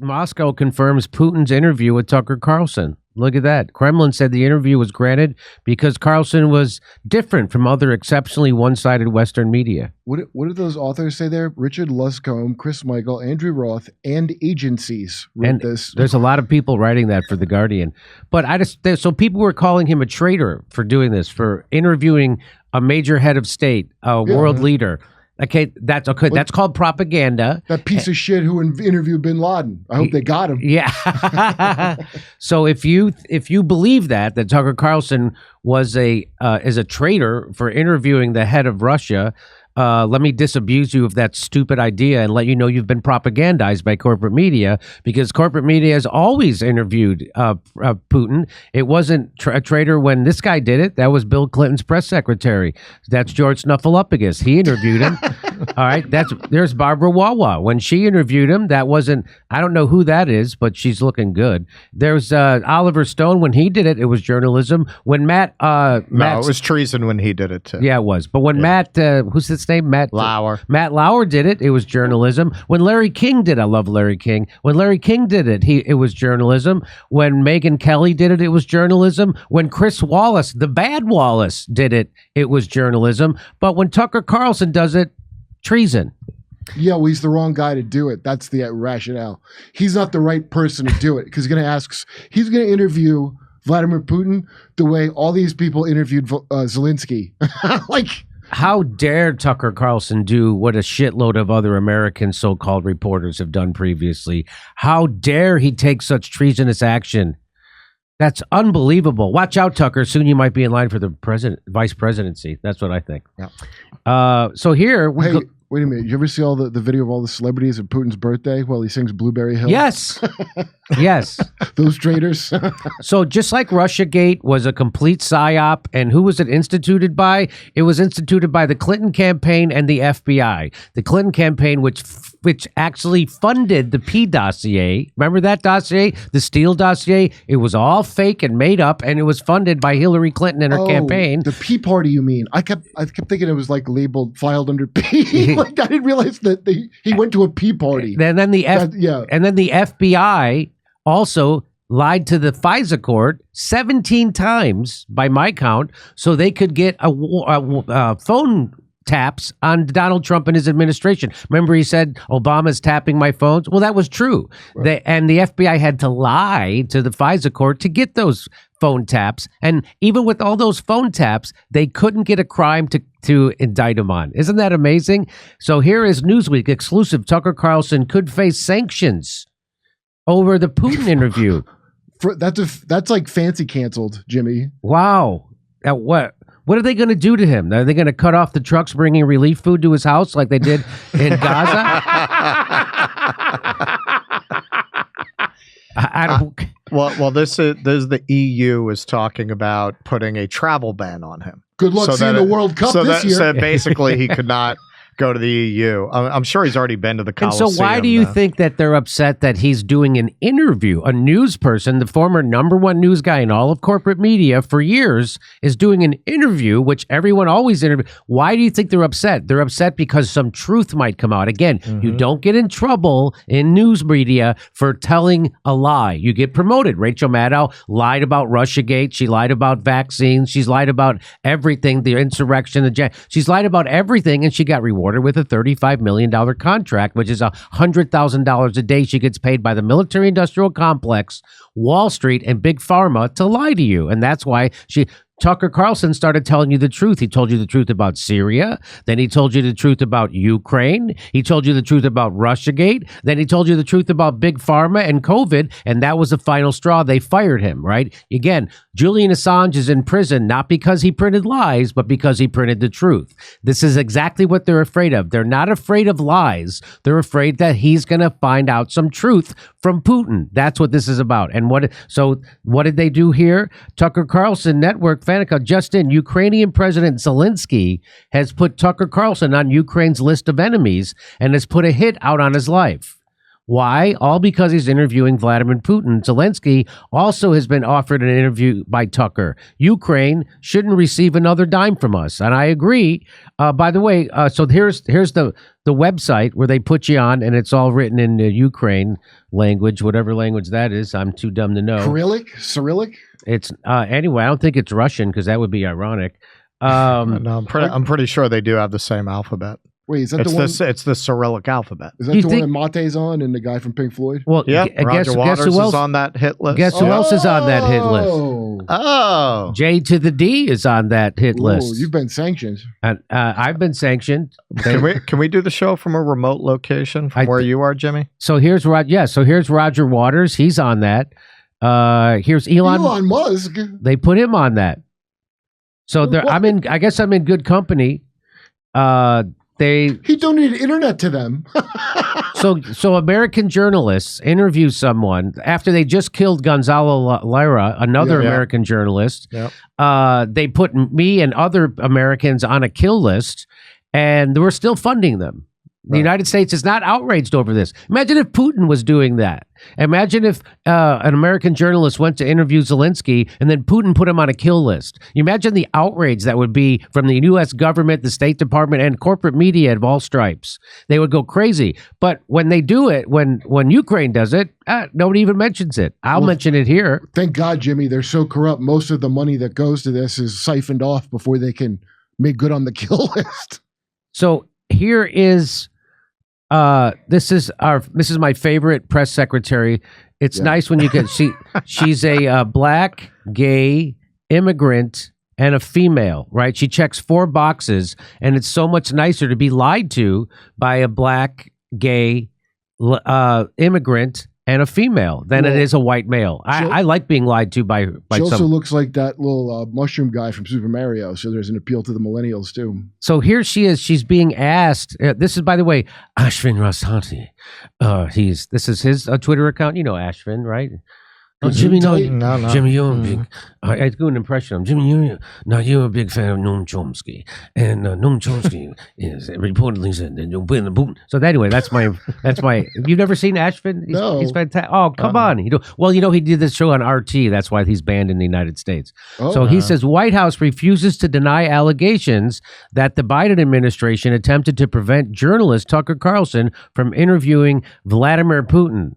Moscow confirms Putin's interview with Tucker Carlson. Look at that. Kremlin said the interview was granted because Carlson was different from other exceptionally one-sided Western media. What did those authors say there? Richard Luscombe, Chris Michael, Andrew Roth, and agencies wrote this. There's a lot of people writing that for The Guardian. But so people were calling him a traitor for doing this, for interviewing a major head of state, a world leader. Okay, that's okay. That's called propaganda. That piece of shit who interviewed Bin Laden. I hope they got him. Yeah. So if you believe that Tucker Carlson was is a traitor for interviewing the head of Russia, let me disabuse you of that stupid idea and let you know you've been propagandized by corporate media, because corporate media has always interviewed Putin. It wasn't a traitor when this guy did it. That was Bill Clinton's press secretary. That's George Snuffleupagus. He interviewed him. All right. There's Barbara Wawa. When she interviewed him, that wasn't, I don't know who that is, but she's looking good. There's Oliver Stone. When he did it, it was journalism. When Matt, no, it was treason when he did it too. Yeah, it was. But when Matt, who's his name? Matt Lauer did it. It was journalism. When Larry King did it, I love Larry King. When Larry King did it, it was journalism. When Megyn Kelly did it, it was journalism. When Chris Wallace, the bad Wallace, did it, it was journalism. But when Tucker Carlson does it, treason. Yeah, well, he's the wrong guy to do it. That's the rationale. He's not the right person to do it because he's going to interview Vladimir Putin the way all these people interviewed Zelensky. How dare Tucker Carlson do what a shitload of other American so-called reporters have done previously? How dare he take such treasonous action? That's unbelievable. Watch out, Tucker. Soon you might be in line for the vice presidency. That's what I think. Yeah. So here we go. Wait a minute. You ever see all the video of all the celebrities at Putin's birthday while he sings Blueberry Hill? Yes. Yes. Those traitors. So just like Russiagate was a complete psyop, and who was it instituted by? It was instituted by the Clinton campaign and the FBI. The Clinton campaign, which actually funded the P dossier. Remember that dossier? The Steele dossier? It was all fake and made up, and it was funded by Hillary Clinton and her campaign. The P party, you mean? I kept thinking it was like labeled, filed under P. Like I didn't realize that he went to a P party. And then the FBI also lied to the FISA court 17 times by my count, so they could get a phone taps on Donald Trump and his administration. Remember, he said Obama's tapping my phones. Well, that was true. Right. And the FBI had to lie to the FISA court to get those phone taps. And even with all those phone taps, they couldn't get a crime to indict him on. Isn't that amazing? So here is Newsweek exclusive. Tucker Carlson could face sanctions over the Putin interview. That's like fancy canceled, Jimmy. Wow. What are they going to do to him? Are they going to cut off the trucks bringing relief food to his house like they did in Gaza? I don't. Well, this is the EU is talking about putting a travel ban on him. Good luck seeing the World Cup this year. So basically, he could not go to the EU. I'm sure he's already been to the Coliseum. And so why do you think that they're upset that he's doing an interview? A news person, the former #1 news guy in all of corporate media for years, is doing an interview, which everyone always interviews. Why do you think they're upset? They're upset because some truth might come out. Again, you don't get in trouble in news media for telling a lie. You get promoted. Rachel Maddow lied about Russiagate. She lied about vaccines. She's lied about everything, the insurrection. She's lied about everything, and she got rewarded with a $35 million contract, which is $100,000 a day she gets paid by the military-industrial complex, Wall Street, and Big Pharma to lie to you. And that's why Tucker Carlson started telling you the truth. He told you the truth about Syria. Then he told you the truth about Ukraine. He told you the truth about Russiagate. Then he told you the truth about Big Pharma and COVID. And that was the final straw. They fired him, right? Again, Julian Assange is in prison, not because he printed lies, but because he printed the truth. This is exactly what they're afraid of. They're not afraid of lies. They're afraid that he's going to find out some truth from Putin. That's what this is about. And what did they do here? Tucker Carlson Network Fanica just in. Ukrainian President Zelensky has put Tucker Carlson on Ukraine's list of enemies and has put a hit out on his life. Why? All because he's interviewing Vladimir Putin. Zelensky also has been offered an interview by Tucker. Ukraine shouldn't receive another dime from us. And I agree. By the way, so here's the website where they put you on, and it's all written in the Ukraine language, whatever language that is. I'm too dumb to know. Cyrillic? It's anyway, I don't think it's Russian because that would be ironic. No, I'm pretty sure they do have the same alphabet. Wait, is that It's the Cyrillic alphabet. Is that the one that Mate's on and the guy from Pink Floyd? Well, yeah, guess Roger Waters who else is on that hit list. Guess who else is on that hit list? Oh, J to the D is on that hit list. You've been sanctioned. And I've been sanctioned. Can we do the show from a remote location from where you are, Jimmy? So here's Roger Waters. He's on that. Here's Elon Musk. They put him on that. So I guess I'm in good company. He donated internet to them. So American journalists interview someone after they just killed Gonzalo Lira, another American journalist. Yep. They put me and other Americans on a kill list, and we're still funding them. The United States is not outraged over this. Imagine if Putin was doing that. Imagine if an American journalist went to interview Zelensky and then Putin put him on a kill list. You imagine the outrage that would be from the U.S. government, the State Department, and corporate media of all stripes. They would go crazy. But when they do it, when Ukraine does it, nobody even mentions it. I'll mention it here. Thank God, Jimmy, they're so corrupt. Most of the money that goes to this is siphoned off before they can make good on the kill list. So here is... this is my favorite press secretary. It's nice when you can see she's a black, gay, immigrant, and a female, right? She checks 4 boxes, and it's so much nicer to be lied to by a black, gay, immigrant, and a female than it is a white male. I like being lied to by she also some. looks like that little mushroom guy from Super Mario, so there's an appeal to the millennials too. So here she is. She's being asked. This is, by the way, Ashvin Rasanti. This is his Twitter account. You know Ashvin, right? Oh, Jimmy, no. Jimmy, you're a big. I do an impression of Jimmy. You're a big fan of Noam Chomsky, and Noam Chomsky is reportedly said that you'll win the Putin. So anyway, that's my. You've never seen Ashvin? No. He's fantastic. Oh, come on. He did this show on RT. That's why he's banned in the United States. So he says White House refuses to deny allegations that the Biden administration attempted to prevent journalist Tucker Carlson from interviewing Vladimir Putin.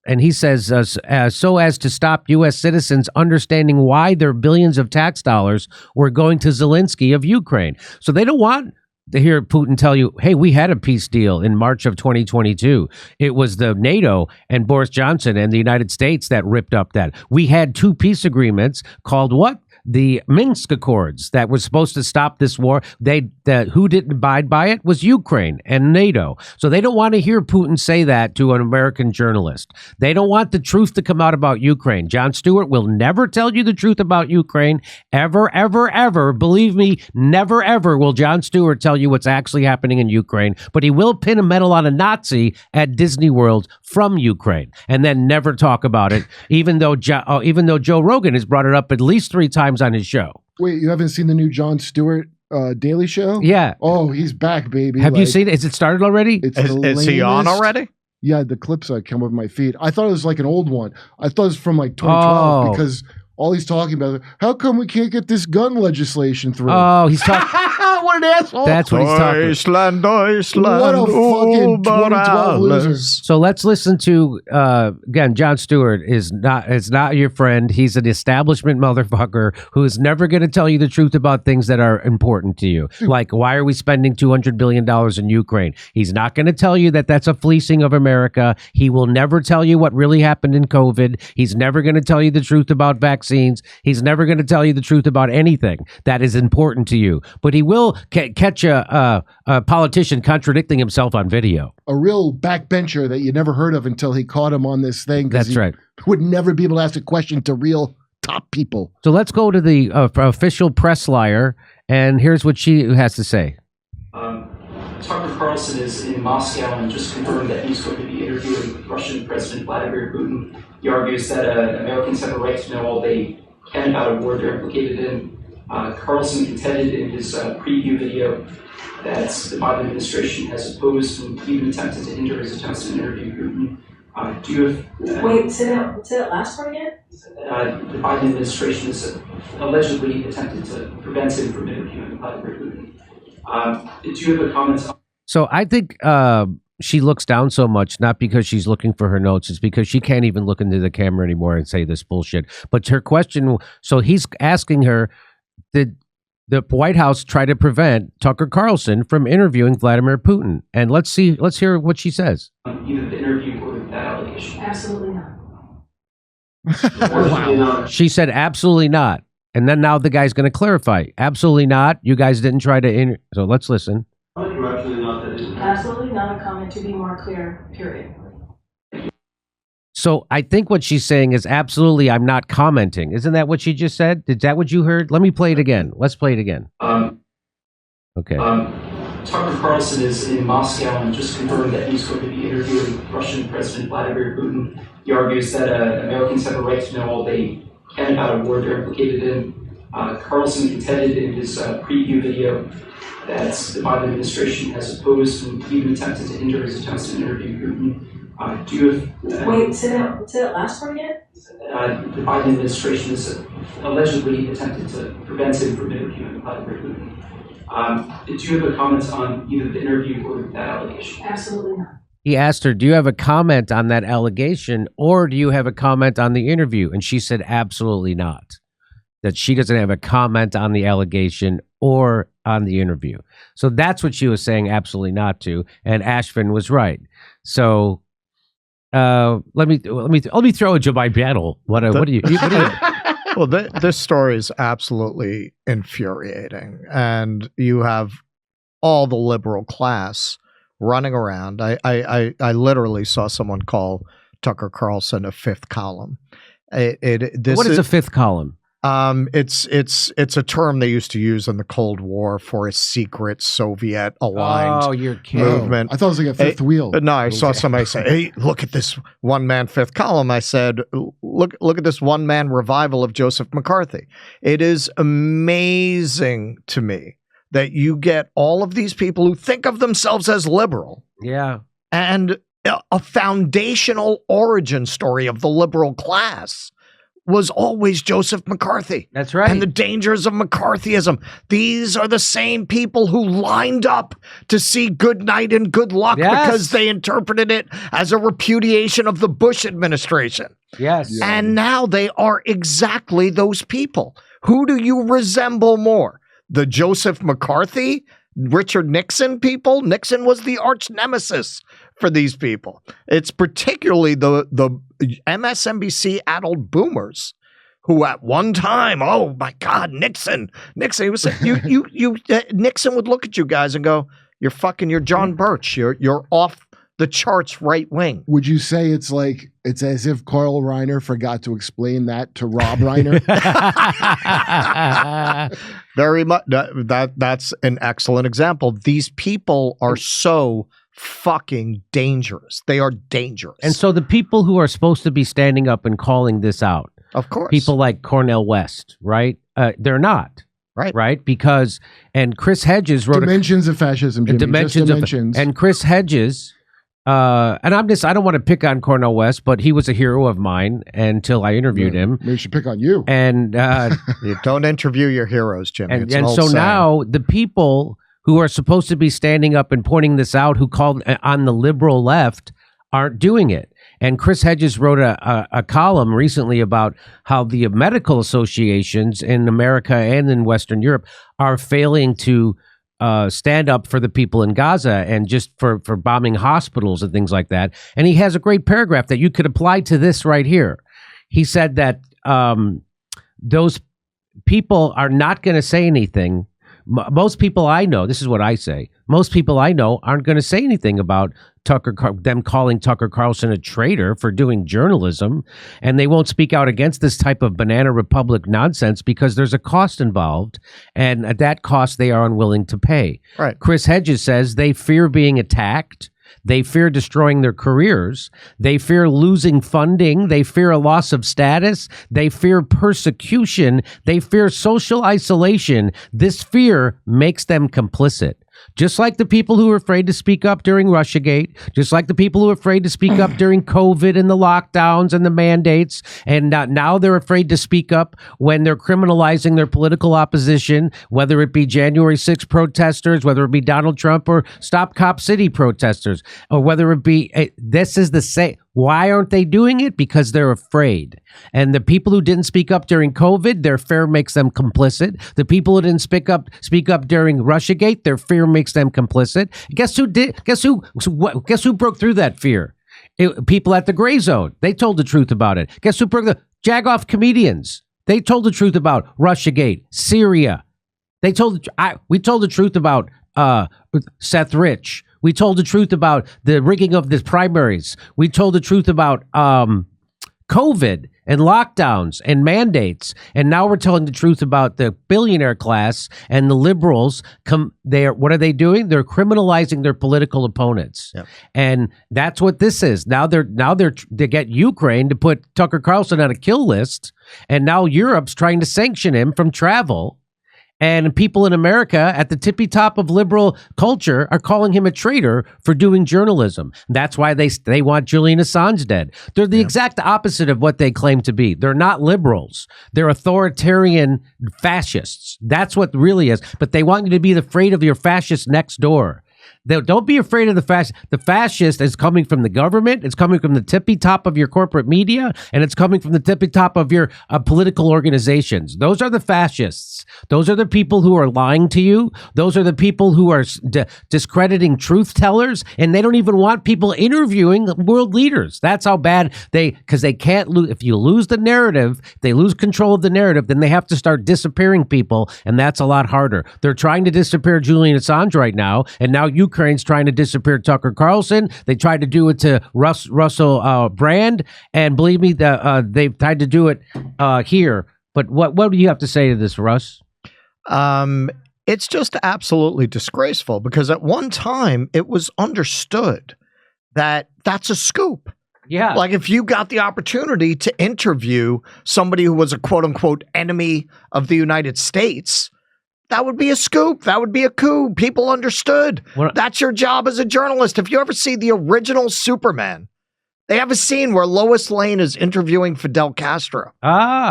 And he says, so as to stop U.S. citizens understanding why their billions of tax dollars were going to Zelensky of Ukraine. So they don't want to hear Putin tell you, hey, we had a peace deal in March of 2022. It was the NATO and Boris Johnson and the United States that ripped up that. We had 2 peace agreements called what? The Minsk Accords that was supposed to stop this war. Who didn't abide by it was Ukraine and NATO. So they don't want to hear Putin say that to an American journalist. They don't want the truth to come out about Ukraine. Jon Stewart will never tell you the truth about Ukraine. Ever, ever, ever. Believe me, never, ever will Jon Stewart tell you what's actually happening in Ukraine. But he will pin a medal on a Nazi at Disney World from Ukraine and then never talk about it, even though Joe Rogan has brought it up at least 3 times on his show. Wait, you haven't seen the new Jon Stewart Daily Show? Yeah. Oh, he's back, baby. Have you seen it? Is it started already? Is he on already? Yeah, the clips that come with my feed. I thought it was like an old one. I thought it was from like 2012 because all he's talking about is, how come we can't get this gun legislation through? Oh, he's talking. What an asshole. That's what he's talking Deutschland, what a fucking 2012 loser. So let's listen to, again, Jon Stewart is not your friend. He's an establishment motherfucker who is never going to tell you the truth about things that are important to you. Like, why are we spending $200 billion in Ukraine? He's not going to tell you that that's a fleecing of America. He will never tell you what really happened in COVID. He's never going to tell you the truth about vaccines. He's never going to tell you the truth about anything that is important to you. But he will catch a politician contradicting himself on video. A real backbencher that you never heard of until he caught him on this thing. That's right. Would never be able to ask a question to real top people. So let's go to the official press liar, and here's what she has to say. Tucker Carlson is in Moscow and just confirmed that he's going to be interviewing Russian President Vladimir Putin. He argues that Americans have a right to know all they can about a war they're implicated in. Carlson contended in his preview video that the Biden administration has opposed and even attempted to hinder his attempts to interview Putin. Do you have... Wait, say that last part again? The Biden administration has allegedly attempted to prevent him from interviewing Vladimir Putin. Do you have a comment on... So I think she looks down so much, not because she's looking for her notes, it's because she can't even look into the camera anymore and say this bullshit. But her question, so he's asking her, did the White House try to prevent Tucker Carlson from interviewing Vladimir Putin? And let's hear what she says. Either the interview or that allegation? Absolutely not. Wow. She said absolutely not. And then now the guy's going to clarify. Absolutely not. You guys didn't try to so let's listen. Absolutely not a comment, to be more clear, period. So I think what she's saying is absolutely I'm not commenting. Isn't that what she just said? Is that what you heard? Let me play it again. Let's play it again. Okay. Tucker Carlson is in Moscow and just confirmed that he's going to be interviewing Russian President Vladimir Putin. He argues that Americans have a right to know all they can about a war they're implicated in. Carlson contended in his preview video that the Biden administration has opposed and even attempted to hinder his attempts to interview Putin. Do you have... Wait, say that last part again? The Biden administration has allegedly attempted to prevent him from interviewing Vladimir Putin. Do you have a comment on either the interview or that allegation? Absolutely not. He asked her, do you have a comment on that allegation or do you have a comment on the interview? And she said, absolutely not. That she doesn't have a comment on the allegation or on the interview. So that's what she was saying absolutely not to. And Ashvin was right. So let me throw it to my panel. What do you Well, this story is absolutely infuriating. And you have all the liberal class running around. I literally saw someone call Tucker Carlson a fifth column. What is a fifth column? It's a term they used to use in the Cold War for a secret Soviet aligned movement. I thought it was like a fifth wheel. No, I saw somebody say, "Hey, look at this one man fifth column." I said, "Look at this one man revival of Joseph McCarthy." It is amazing to me that you get all of these people who think of themselves as liberal. Yeah. And a foundational origin story of the liberal class was always Joseph McCarthy. That's right. And the dangers of McCarthyism. These are the same people who lined up to see good night and good luck because they interpreted it as a repudiation of the Bush administration. Yes. Yeah. And now they are exactly those people. Who do you resemble more? The Joseph McCarthy, Richard Nixon people? Nixon was the arch nemesis for these people. It's particularly the MSNBC adult boomers who at one time, oh my God, Nixon. He was Nixon would look at you guys and go, you're John Birch. You're off the charts right wing. Would you say it's as if Carl Reiner forgot to explain that to Rob Reiner? Very much. That's an excellent example. These people are so fucking dangerous. They are dangerous. And so the people who are supposed to be standing up and calling this out, of course, people like Cornel West, right? They're not. Right? Because, and Chris Hedges wrote Dimensions of Fascism, Jimmy. Dimensions. And Chris Hedges, and I don't want to pick on Cornel West, but he was a hero of mine until I interviewed him. Maybe we should pick on you. And you don't interview your heroes, Jimmy. And so now the people who are supposed to be standing up and pointing this out, who called on the liberal left, aren't doing it. And Chris Hedges wrote a column recently about how the medical associations in America and in Western Europe are failing to stand up for the people in Gaza and just for bombing hospitals and things like that. And he has a great paragraph that you could apply to this right here. He said that those people are not going to say anything. Most people I know, this is what I say, most people I know aren't going to say anything about them calling Tucker Carlson a traitor for doing journalism, and they won't speak out against this type of banana republic nonsense because there's a cost involved, and at that cost they are unwilling to pay. Right. Chris Hedges says they fear being attacked, They fear destroying their careers. They fear losing funding. They fear a loss of status. They fear persecution. They fear social isolation. This fear makes them complicit. Just like the people who were afraid to speak up during Russiagate, just like the people who were afraid to speak up during COVID and the lockdowns and the mandates, and now they're afraid to speak up when they're criminalizing their political opposition, whether it be January 6th protesters, whether it be Donald Trump or Stop Cop City protesters, or whether it be, this is the same. Why aren't they doing it? Because they're afraid. And the people who didn't speak up during COVID, their fear makes them complicit. The people who didn't speak up during Russiagate, their fear makes them complicit. Guess who did? Guess who broke through that fear? People at the gray zone. They told the truth about it. Guess who broke the jagoff comedians? They told the truth about Russiagate, Syria. We told the truth about Seth Rich. We told the truth about the rigging of the primaries. We told the truth about COVID and lockdowns and mandates. And now we're telling the truth about the billionaire class and the liberals. What are they doing? They're criminalizing their political opponents. Yep. And that's what this is. Now they get Ukraine to put Tucker Carlson on a kill list. And now Europe's trying to sanction him from travel. And people in America at the tippy top of liberal culture are calling him a traitor for doing journalism. That's why they want Julian Assange dead. They're the exact opposite of what they claim to be. They're not liberals. They're authoritarian fascists. That's what really is. But they want you to be afraid of your fascist next door. Don't be afraid of the fascist. The fascist is coming from the government. It's coming from the tippy top of your corporate media, and it's coming from the tippy top of your political organizations. Those are the fascists. Those are the people who are lying to you. Those are the people who are discrediting truth tellers, and they don't even want people interviewing world leaders. That's how bad because they can't lose. If you lose the narrative, they lose control of the narrative, then they have to start disappearing people, and that's a lot harder. They're trying to disappear Julian Assange right now, and now Ukraine's trying to disappear Tucker Carlson. They tried to do it to Russell Brand, and believe me, they've tried to do it here. But what do you have to say to this, Russ? It's just absolutely disgraceful because at one time it was understood that that's a scoop. Yeah. Like if you got the opportunity to interview somebody who was a quote unquote enemy of the United States, that would be a scoop. That would be a coup. People understood. That's your job as a journalist. If you ever see the original Superman, they have a scene where Lois Lane is interviewing Fidel Castro.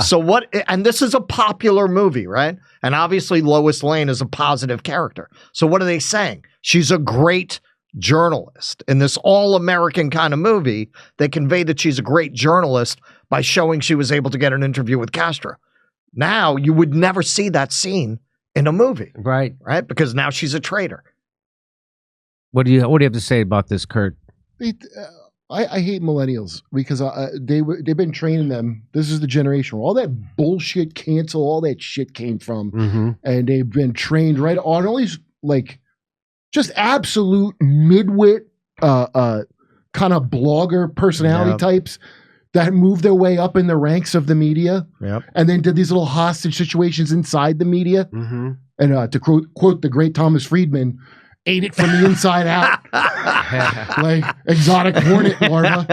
So what, and this is a popular movie, right? And obviously Lois Lane is a positive character. So what are they saying? She's a great journalist. In this all-American kind of movie, they convey that she's a great journalist by showing she was able to get an interview with Castro. Now, you would never see that scene in a movie. Right. Right? Because now she's a traitor. What do you have to say about this, Kurt? I hate millennials because they've been training them. This is the generation where all that bullshit cancel, all that shit came from. And they've been trained right on all these like just absolute midwit kind of blogger personality types that moved their way up in the ranks of the media and then did these little hostage situations inside the media. And to quote the great Thomas Friedman, ate it from the inside out like exotic hornet larva.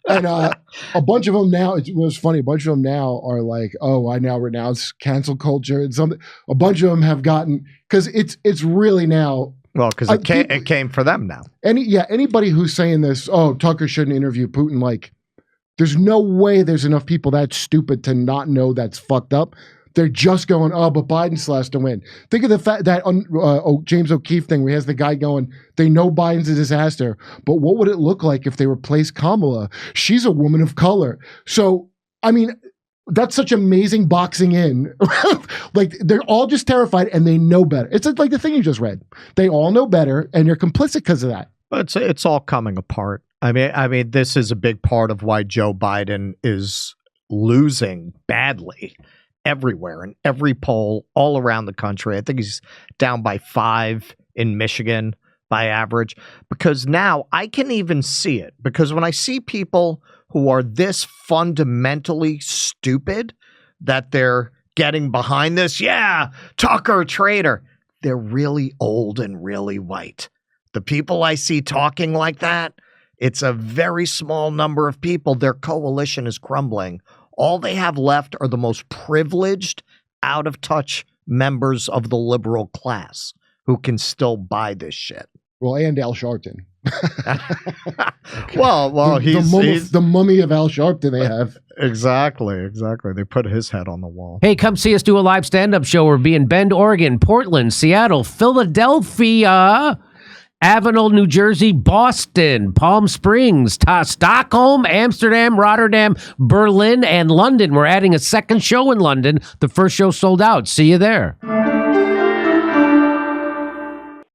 And a bunch of them now, it was funny, a bunch of them now are like, oh, I now renounce cancel culture. And a bunch of them have gotten, because it's really now. Well, because it came for them now. Anybody who's saying this, oh, Tucker shouldn't interview Putin, like, there's no way there's enough people that stupid to not know that's fucked up. They're just going, oh, but Biden still has to win. Think of the fact that James O'Keefe thing where he has the guy going, they know Biden's a disaster, but what would it look like if they replaced Kamala? She's a woman of color. So, I mean, that's such amazing boxing in. Like, they're all just terrified and they know better. It's like the thing you just read. They all know better and they're complicit because of that. But it's all coming apart. I mean, this is a big part of why Joe Biden is losing badly everywhere in every poll all around the country. I think he's down by 5 in Michigan by average, because now I can even see it, because when I see people who are this fundamentally stupid that they're getting behind this, Tucker traitor, they're really old and really white. The people I see talking like that, it's a very small number of people. Their coalition is crumbling. All they have left are the most privileged, out of touch members of the liberal class who can still buy this shit. Well, and Al Sharpton. Well, he's the mummy of Al Sharpton they have. Exactly. They put his head on the wall. Hey, come see us do a live stand-up show. We'll be in Bend, Oregon, Portland, Seattle, Philadelphia, Avenel, New Jersey, Boston, Palm Springs, Stockholm, Amsterdam, Rotterdam, Berlin, and London. We're adding a second show in London. The first show sold out. See you there.